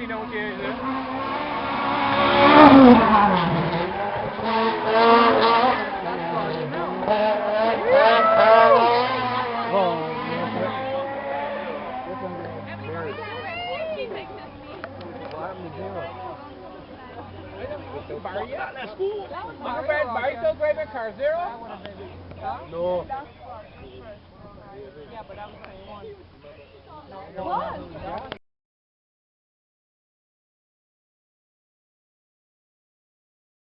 know what it is. Barry, yeah, that's cool. Barry still driving car zero? No. Yeah, but I was like, what?